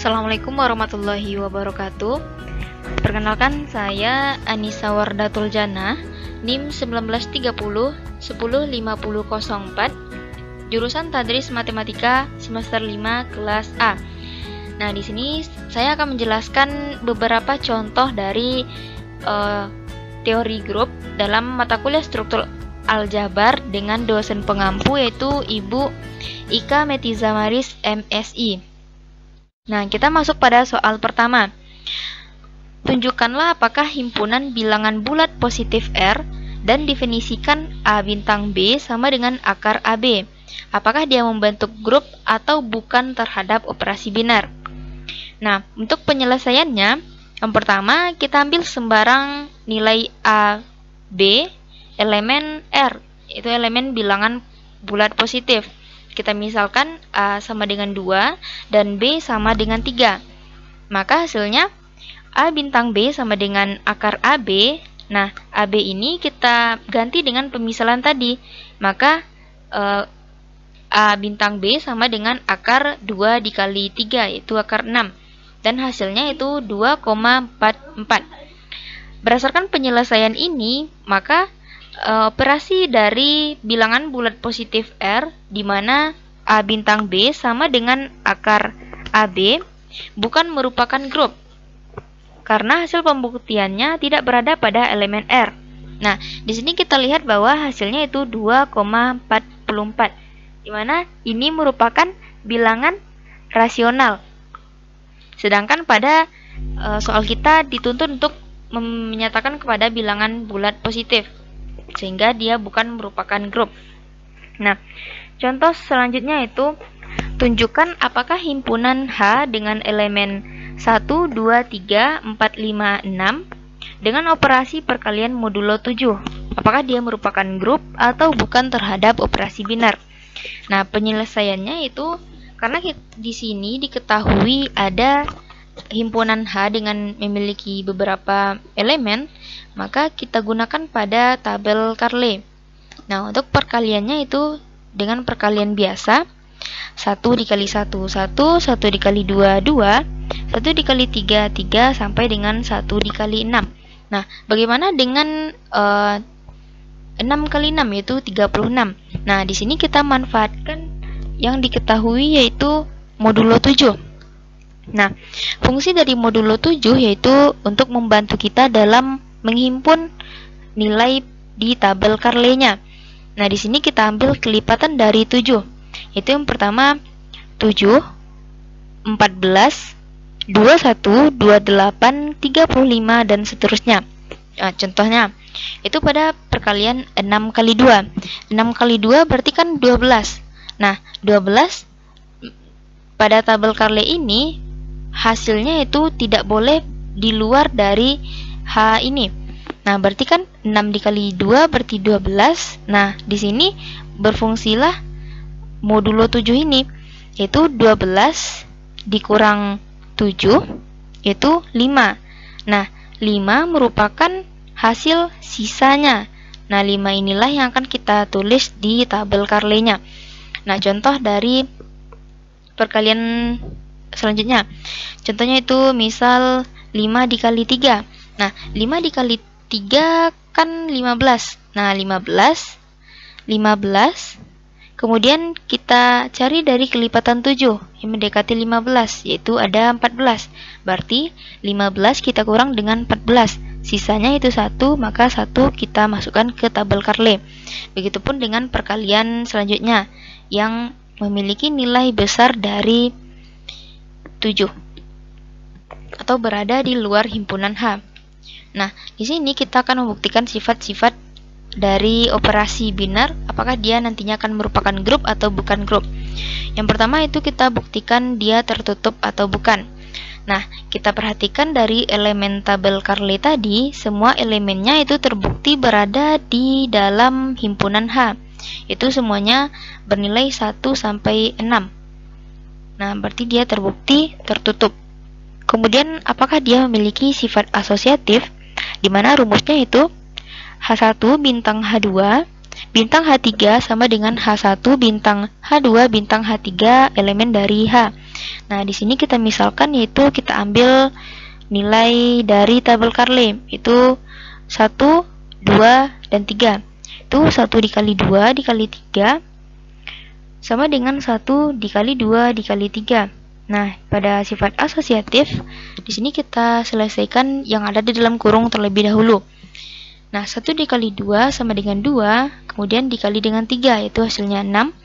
Assalamualaikum warahmatullahi wabarakatuh. Perkenalkan, saya Anissa Wardatul Jannah, NIM 1930 105004, jurusan Tadris Matematika semester 5 kelas A. Nah, di sini saya akan menjelaskan beberapa contoh dari teori grup dalam mata kuliah struktur aljabar dengan dosen pengampu yaitu Ibu Ika Metizamaris MSI. Nah, kita masuk pada soal pertama. Tunjukkanlah apakah himpunan bilangan bulat positif R dan definisikan A bintang B sama dengan akar AB. Apakah dia membentuk grup atau bukan terhadap operasi binar? Nah, untuk penyelesaiannya, yang pertama kita ambil sembarang nilai A, B, elemen R, itu elemen bilangan bulat positif. Kita misalkan A sama dengan 2 dan B sama dengan 3. Maka hasilnya A bintang B sama dengan akar AB. Nah, AB ini kita ganti dengan pemisalan tadi. Maka A bintang B sama dengan akar 2 dikali 3, yaitu akar 6. Dan hasilnya itu 2,44. Berdasarkan penyelesaian ini, maka operasi dari bilangan bulat positif R di mana A bintang B sama dengan akar AB bukan merupakan grup karena hasil pembuktiannya tidak berada pada elemen R. Nah, di sini kita lihat bahwa hasilnya itu 2,44 di mana ini merupakan bilangan rasional. Sedangkan pada soal kita dituntut untuk menyatakan kepada bilangan bulat positif, sehingga dia bukan merupakan grup. Nah, contoh selanjutnya itu tunjukkan apakah himpunan H dengan elemen 1, 2, 3, 4, 5, 6 dengan operasi perkalian modulo 7. Apakah dia merupakan grup atau bukan terhadap operasi binar? Nah, penyelesaiannya itu karena di sini diketahui ada himpunan H dengan memiliki beberapa elemen, maka kita gunakan pada tabel Carle. Nah, untuk perkaliannya itu dengan perkalian biasa, 1 dikali 1, 1, 1 dikali 2, 2, 1 dikali 3, 3, sampai dengan 1 dikali 6. Nah, bagaimana dengan 6 kali 6, yaitu 36. Nah, di sini kita manfaatkan yang diketahui yaitu modulo 7. Nah, fungsi dari modulo 7 yaitu untuk membantu kita dalam menghimpun nilai di tabel Carle-nya. Nah, di sini kita ambil kelipatan dari 7. Itu yang pertama 7, 14, 21, 28, 35 dan seterusnya. Nah, contohnya itu pada perkalian 6 kali 2. 6 kali 2 berarti kan 12. Nah, 12 pada tabel Carle ini hasilnya itu tidak boleh di luar dari H ini. Nah, berarti kan 6 dikali 2 berarti 12. Nah, di sini berfungsilah modulo 7 ini, yaitu 12 dikurang 7 yaitu 5. Nah, 5 merupakan hasil sisanya. Nah, 5 inilah yang akan kita tulis di tabel Carle-nya. Nah, contoh dari perkalian selanjutnya. Contohnya itu misal 5 dikali 3. Nah, 5 dikali 3 kan 15. Nah, 15. Kemudian kita cari dari kelipatan 7 yang mendekati 15, yaitu ada 14. Berarti 15 kita kurang dengan 14. Sisanya itu 1, maka 1 kita masukkan ke tabel Carle. Begitupun dengan perkalian selanjutnya yang memiliki nilai besar dari 7 atau berada di luar himpunan H. Nah, di sini kita akan membuktikan sifat-sifat dari operasi binar, apakah dia nantinya akan merupakan grup atau bukan grup. Yang pertama itu kita buktikan dia tertutup atau bukan. Nah, kita perhatikan dari elemen tabel Carle tadi, semua elemennya itu terbukti berada di dalam himpunan H. Itu semuanya bernilai 1 sampai 6. Nah, berarti dia terbukti tertutup. Kemudian, apakah dia memiliki sifat asosiatif? Di mana rumusnya itu H1 bintang H2 bintang H3 sama dengan H1 bintang H2 bintang H3 elemen dari H. Nah, di sini kita misalkan yaitu kita ambil nilai dari tabel Carle, itu 1, 2, dan 3. Itu 1 dikali 2 dikali 3 sama dengan 1 dikali 2 dikali 3. Nah, pada sifat asosiatif, di sini kita selesaikan yang ada di dalam kurung terlebih dahulu. Nah, 1 dikali 2 sama dengan 2, kemudian dikali dengan 3, yaitu hasilnya 6.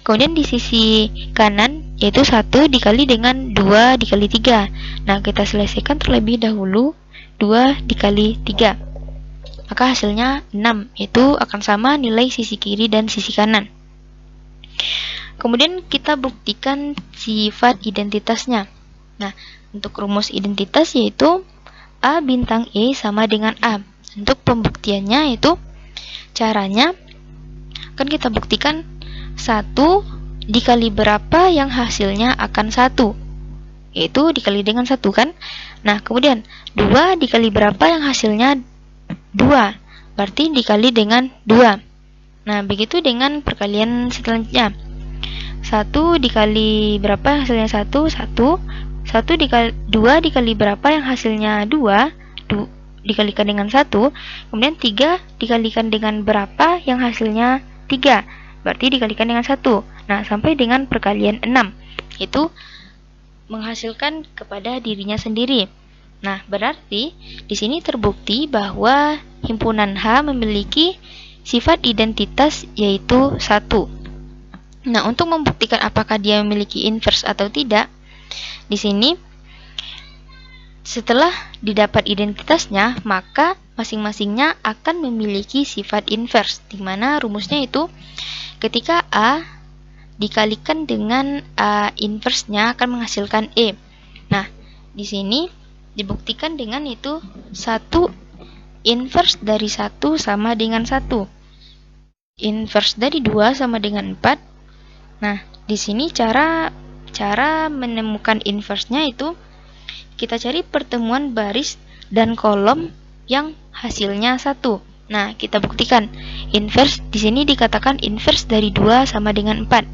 Kemudian di sisi kanan, yaitu 1 dikali dengan 2 dikali 3. Nah, kita selesaikan terlebih dahulu 2 dikali 3. Maka hasilnya 6, itu akan sama nilai sisi kiri dan sisi kanan. Kemudian kita buktikan sifat identitasnya. Nah, untuk rumus identitas yaitu A bintang E sama dengan A. Untuk pembuktiannya itu caranya akan kita buktikan 1 dikali berapa yang hasilnya akan 1, yaitu dikali dengan 1 kan. Nah, kemudian 2 dikali berapa yang hasilnya 2, berarti dikali dengan 2. Nah, begitu dengan perkalian selanjutnya. 1 dikali berapa hasilnya 1, 1 dikali 2 dikali berapa yang hasilnya 2, dikalikan dengan 1, kemudian 3 dikalikan dengan berapa yang hasilnya 3, berarti dikalikan dengan 1. Nah, sampai dengan perkalian 6, itu menghasilkan kepada dirinya sendiri. Nah, berarti di sini terbukti bahwa himpunan H memiliki sifat identitas yaitu 1. Nah, untuk membuktikan apakah dia memiliki inverse atau tidak, di sini setelah didapat identitasnya, maka masing-masingnya akan memiliki sifat inverse, di mana rumusnya itu ketika A dikalikan dengan A inverse-nya akan menghasilkan E. Nah, di sini dibuktikan dengan itu 1 inverse dari 1 sama dengan 1. Inverse dari 2 sama dengan 4. Nah, di sini cara menemukan inverse-nya itu kita cari pertemuan baris dan kolom yang hasilnya 1. Nah, kita buktikan. Inverse di sini dikatakan inverse dari 2 sama dengan 4.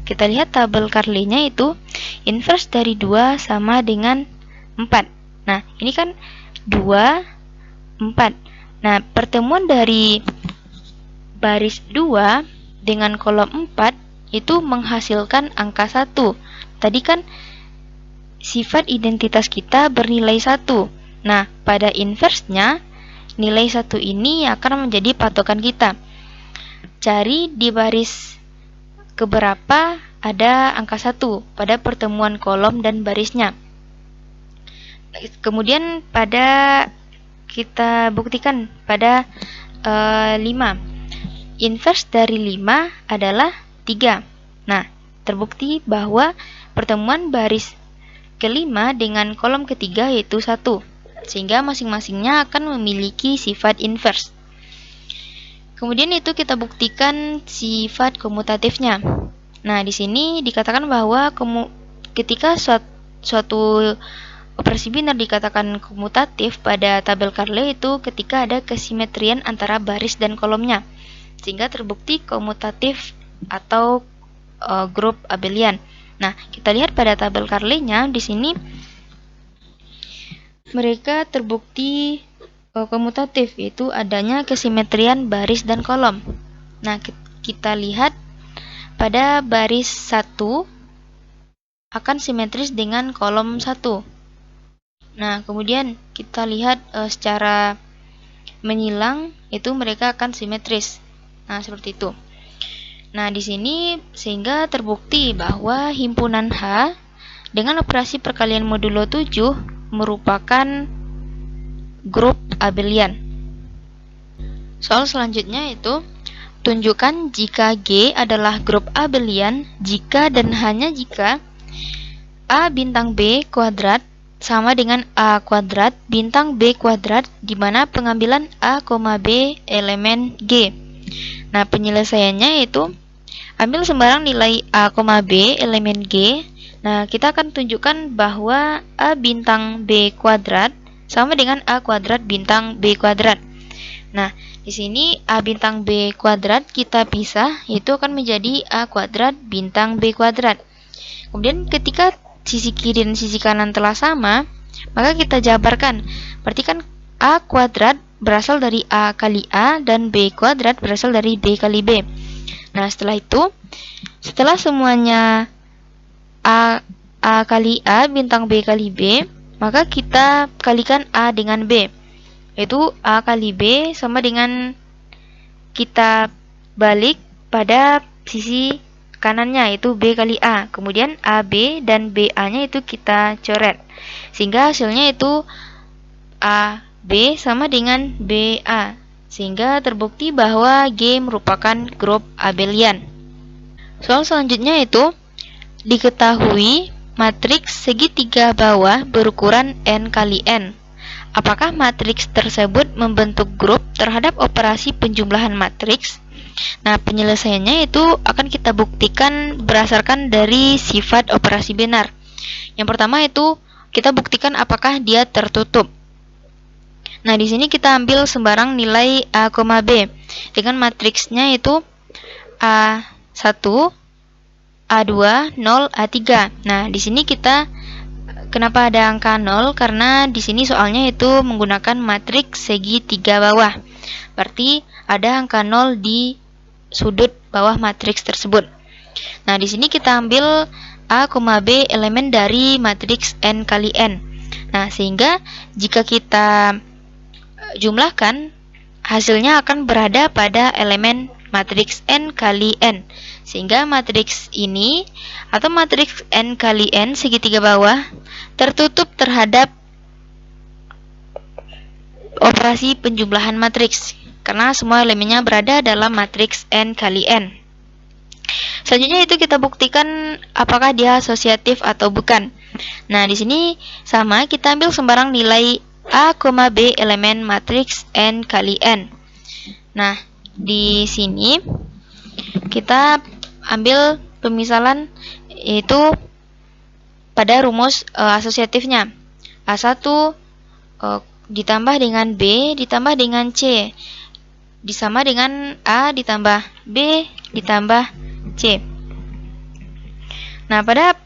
Kita lihat tabel Carle-nya itu inverse dari 2 sama dengan 4. Nah, ini kan 2, 4. Nah, pertemuan dari baris 2 dengan kolom 4 itu menghasilkan angka 1. Tadi kan sifat identitas kita bernilai 1. Nah, pada inverse-nya, nilai 1 ini akan menjadi patokan kita. Cari di baris keberapa ada angka 1 pada pertemuan kolom dan barisnya. Kemudian kita buktikan pada 5. Inverse dari 5 adalah 3. Nah, terbukti bahwa pertemuan baris kelima dengan kolom ketiga yaitu 1, sehingga masing-masingnya akan memiliki sifat inverse. Kemudian itu kita buktikan sifat komutatifnya. Nah, di sini dikatakan bahwa ketika suatu operasi biner dikatakan komutatif pada tabel Carle itu ketika ada kesimetrian antara baris dan kolomnya, sehingga terbukti komutatif atau grup abelian. Nah, kita lihat pada tabel Carle-nya di sini mereka terbukti komutatif, yaitu adanya kesimetrian baris dan kolom. Nah, kita lihat pada baris 1 akan simetris dengan kolom 1. Nah, kemudian kita lihat secara menyilang itu mereka akan simetris. Nah, seperti itu. Nah, di sini sehingga terbukti bahwa himpunan H dengan operasi perkalian modulo 7 merupakan grup abelian. Soal selanjutnya itu tunjukkan jika G adalah grup abelian jika dan hanya jika A bintang B kuadrat sama dengan A kuadrat bintang B kuadrat, di mana pengambilan A, B elemen G. Nah, penyelesaiannya itu ambil sembarang nilai A, B elemen G. Nah, kita akan tunjukkan bahwa A bintang B kuadrat sama dengan A kuadrat bintang B kuadrat. Nah, di sini A bintang B kuadrat kita pisah, itu akan menjadi A kuadrat bintang B kuadrat. Kemudian ketika sisi kiri dan sisi kanan telah sama, maka kita jabarkan. Berarti kan A kuadrat berasal dari A kali A dan B kuadrat berasal dari B kali B. Nah, setelah itu, setelah semuanya A kali A bintang B kali B, maka kita kalikan A dengan B. Yaitu A kali B sama dengan kita balik pada sisi kanannya, yaitu B kali A. Kemudian AB dan BA-nya itu kita coret. Sehingga hasilnya itu AB sama dengan BA. Sehingga terbukti bahwa G merupakan grup abelian. Soal selanjutnya itu, diketahui matriks segitiga bawah berukuran N kali N. Apakah matriks tersebut membentuk grup terhadap operasi penjumlahan matriks? Nah, penyelesaiannya itu akan kita buktikan berdasarkan dari sifat operasi binar. Yang pertama itu kita buktikan apakah dia tertutup. Nah, di sini kita ambil sembarang nilai A, B dengan matriksnya itu A1, A2, 0, A3. Nah, di sini kita kenapa ada angka 0? Karena di sini soalnya itu menggunakan matriks segitiga bawah. Berarti ada angka 0 di sudut bawah matriks tersebut. Nah, di sini kita ambil A, B elemen dari matriks N kali N. Nah, sehingga jika kita jumlahkan, hasilnya akan berada pada elemen matriks N kali N. Sehingga matriks ini atau matriks N kali N segitiga bawah tertutup terhadap operasi penjumlahan matriks karena semua elemennya berada dalam matriks N kali N. Selanjutnya itu kita buktikan apakah dia asosiatif atau bukan. Nah, di sini sama, kita ambil sembarang nilai A, B elemen matriks N kali N. Nah, di sini kita ambil pemisalan yaitu pada rumus asosiatifnya. A1 ditambah dengan B ditambah dengan C disama dengan A ditambah B ditambah C. Nah, pada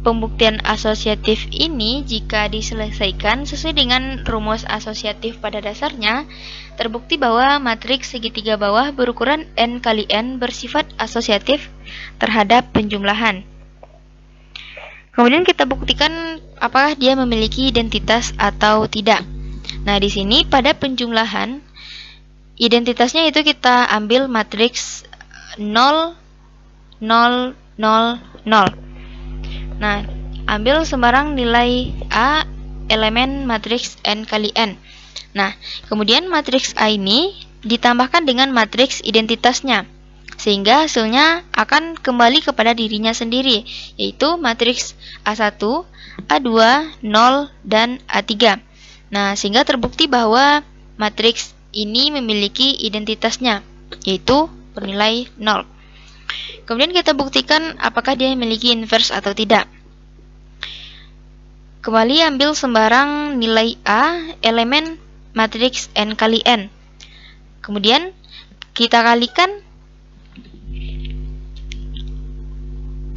pembuktian asosiatif ini jika diselesaikan sesuai dengan rumus asosiatif pada dasarnya, terbukti bahwa matriks segitiga bawah berukuran N kali N bersifat asosiatif terhadap penjumlahan. Kemudian kita buktikan apakah dia memiliki identitas atau tidak. Nah, di sini pada penjumlahan identitasnya itu kita ambil matriks 0, 0, 0, 0. Nah, ambil sembarang nilai A elemen matriks N kali N. Nah, kemudian matriks A ini ditambahkan dengan matriks identitasnya, sehingga hasilnya akan kembali kepada dirinya sendiri, yaitu matriks A1, A2, 0, dan A3. Nah, sehingga terbukti bahwa matriks ini memiliki identitasnya, yaitu bernilai 0. Kemudian kita buktikan apakah dia memiliki inverse atau tidak. Kembali ambil sembarang nilai A elemen matriks N kali N. Kemudian kita kalikan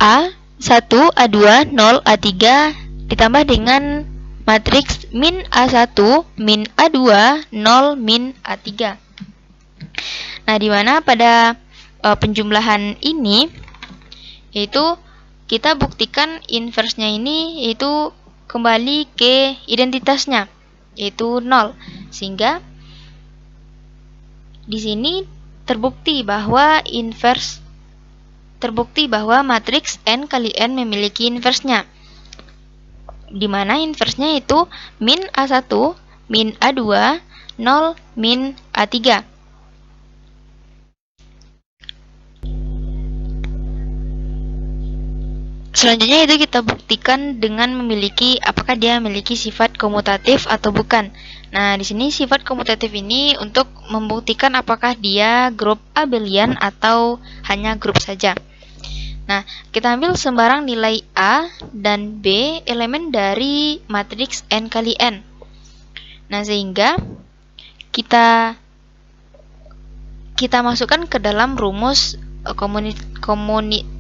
A1, A2, 0, A3 ditambah dengan matriks min A1, min A2, 0, min A3. Nah, di mana pada penjumlahan ini yaitu kita buktikan inverse-nya ini yaitu kembali ke identitasnya yaitu 0, sehingga di sini terbukti bahwa matriks N kali N memiliki inverse-nya, di mana inverse-nya itu min A1, min A2, 0, min A3. Selanjutnya itu kita buktikan dengan memiliki apakah dia memiliki sifat komutatif atau bukan. Nah, di sini sifat komutatif ini untuk membuktikan apakah dia grup abelian atau hanya grup saja. Nah, kita ambil sembarang nilai A dan B elemen dari matriks N kali N. Nah, sehingga kita masukkan ke dalam rumus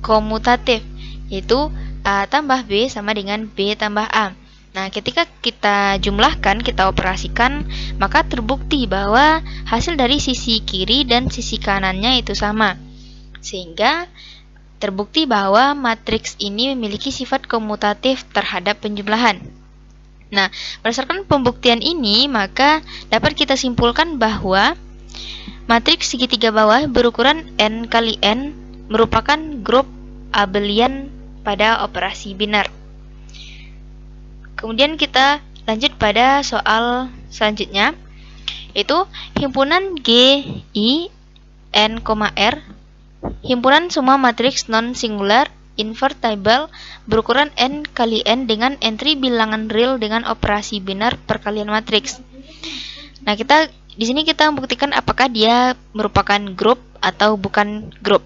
komutatif, yaitu A tambah B sama dengan B tambah A. Nah, ketika kita jumlahkan, kita operasikan, maka terbukti bahwa hasil dari sisi kiri dan sisi kanannya itu sama. Sehingga terbukti bahwa matriks ini memiliki sifat komutatif terhadap penjumlahan. Nah, berdasarkan pembuktian ini, maka dapat kita simpulkan bahwa matriks segitiga bawah berukuran n kali n merupakan grup abelian pada operasi biner. Kemudian kita lanjut pada soal selanjutnya, yaitu himpunan G, I, N, R, himpunan semua matriks non-singular invertible berukuran n kali n dengan entry bilangan real dengan operasi biner perkalian matriks. Nah, di sini kita membuktikan apakah dia merupakan grup atau bukan grup.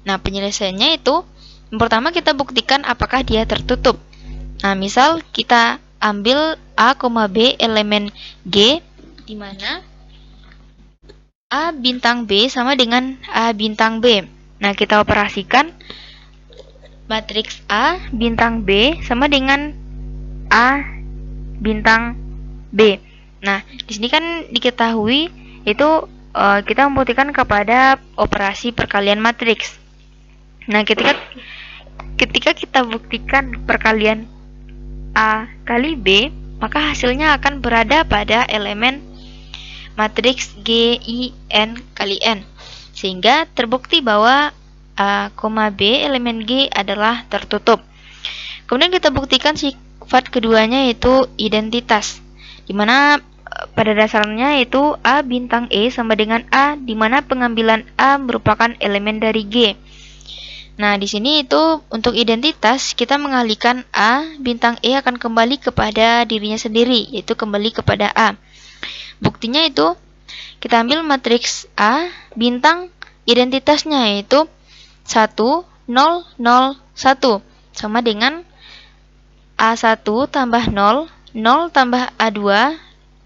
Nah, penyelesaiannya itu yang pertama kita buktikan apakah dia tertutup. Nah, misal kita ambil A, B elemen G, di mana A bintang B sama dengan A bintang B. Nah, kita operasikan matriks A bintang B sama dengan A bintang B. Nah, di sini kan diketahui itu kita membuktikan kepada operasi perkalian matriks. Nah, ketika kita buktikan perkalian A kali B, maka hasilnya akan berada pada elemen matriks G, I, N kali N. Sehingga terbukti bahwa A, B elemen G adalah tertutup. Kemudian kita buktikan sifat keduanya yaitu identitas, di mana pada dasarnya itu A bintang E sama dengan A, di mana pengambilan A merupakan elemen dari G. Nah, di sini itu untuk identitas kita mengalihkan A bintang E akan kembali kepada dirinya sendiri, yaitu kembali kepada A. Buktinya itu kita ambil matriks A bintang identitasnya yaitu 1, 0, 0, 1 sama dengan A1 tambah 0, 0 tambah A2,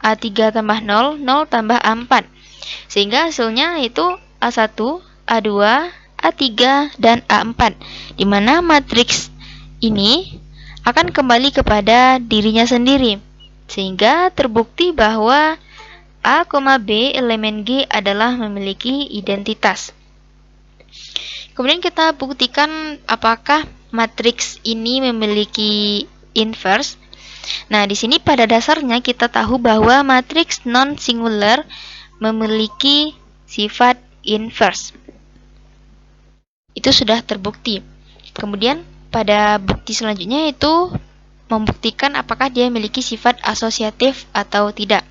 A3 tambah 0, 0 tambah A4. Sehingga hasilnya itu A1, A2, A3, dan A4. Di mana matriks ini akan kembali kepada dirinya sendiri. Sehingga terbukti bahwa A, B elemen G adalah memiliki identitas. Kemudian kita buktikan apakah matriks ini memiliki inverse. Nah, di sini pada dasarnya kita tahu bahwa matriks non-singular memiliki sifat inverse. Itu sudah terbukti. Kemudian pada bukti selanjutnya itu membuktikan apakah dia memiliki sifat asosiatif atau tidak.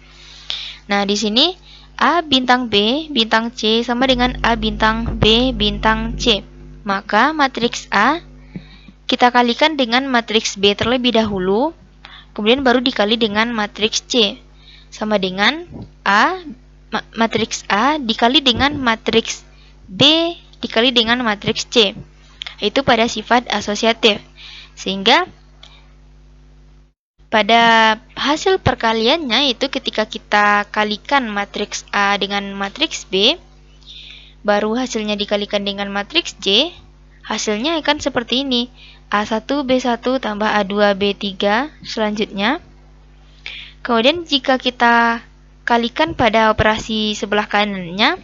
Nah, di sini A bintang B bintang C sama dengan A bintang B bintang C. Maka matriks A kita kalikan dengan matriks B terlebih dahulu, kemudian baru dikali dengan matriks C. Sama dengan matriks A dikali dengan matriks B dikali dengan matriks C. Itu pada sifat asosiatif. Sehingga pada hasil perkaliannya itu ketika kita kalikan matriks A dengan matriks B, baru hasilnya dikalikan dengan matriks C, hasilnya akan seperti ini. A1, B1 tambah A2, B3 selanjutnya. Kemudian jika kita kalikan pada operasi sebelah kanannya,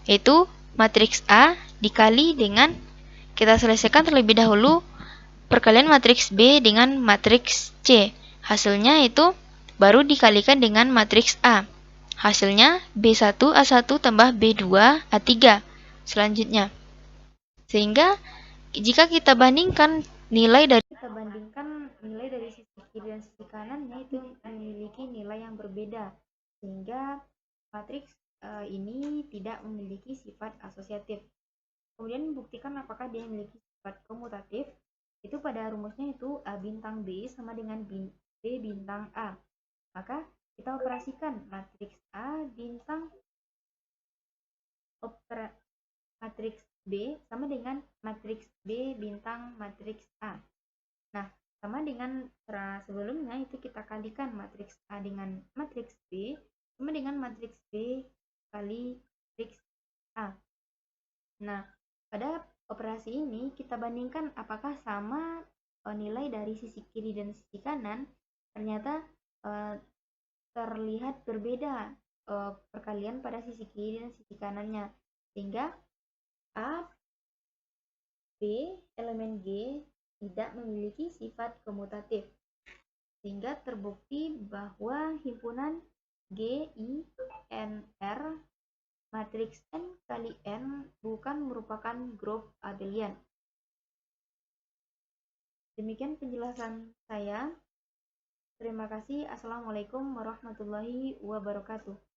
yaitu matriks A dikali dengan, kita selesaikan terlebih dahulu perkalian matriks B dengan matriks C. Hasilnya itu baru dikalikan dengan matriks A. Hasilnya B1 A1 tambah B2 A3 selanjutnya. Sehingga jika kita bandingkan nilai dari sisi kiri dan sisi kanannya itu memiliki nilai yang berbeda. Sehingga matriks ini tidak memiliki sifat asosiatif. Kemudian buktikan apakah dia memiliki sifat komutatif. Itu pada rumusnya itu A bintang B sama dengan B bintang A. Maka kita operasikan matriks A bintang matriks B sama dengan matriks B bintang matriks A. Nah, sama dengan cara sebelumnya itu kita kalikan matriks A dengan matriks B sama dengan matriks B kali matriks A. Nah, pada operasi ini kita bandingkan apakah sama nilai dari sisi kiri dan sisi kanan ternyata terlihat berbeda perkalian pada sisi kiri dan sisi kanannya, sehingga A, B, elemen G tidak memiliki sifat komutatif, sehingga terbukti bahwa himpunan G, I, N, R matriks N kali N bukan merupakan grup abelian. Demikian penjelasan saya. Terima kasih. Assalamualaikum warahmatullahi wabarakatuh.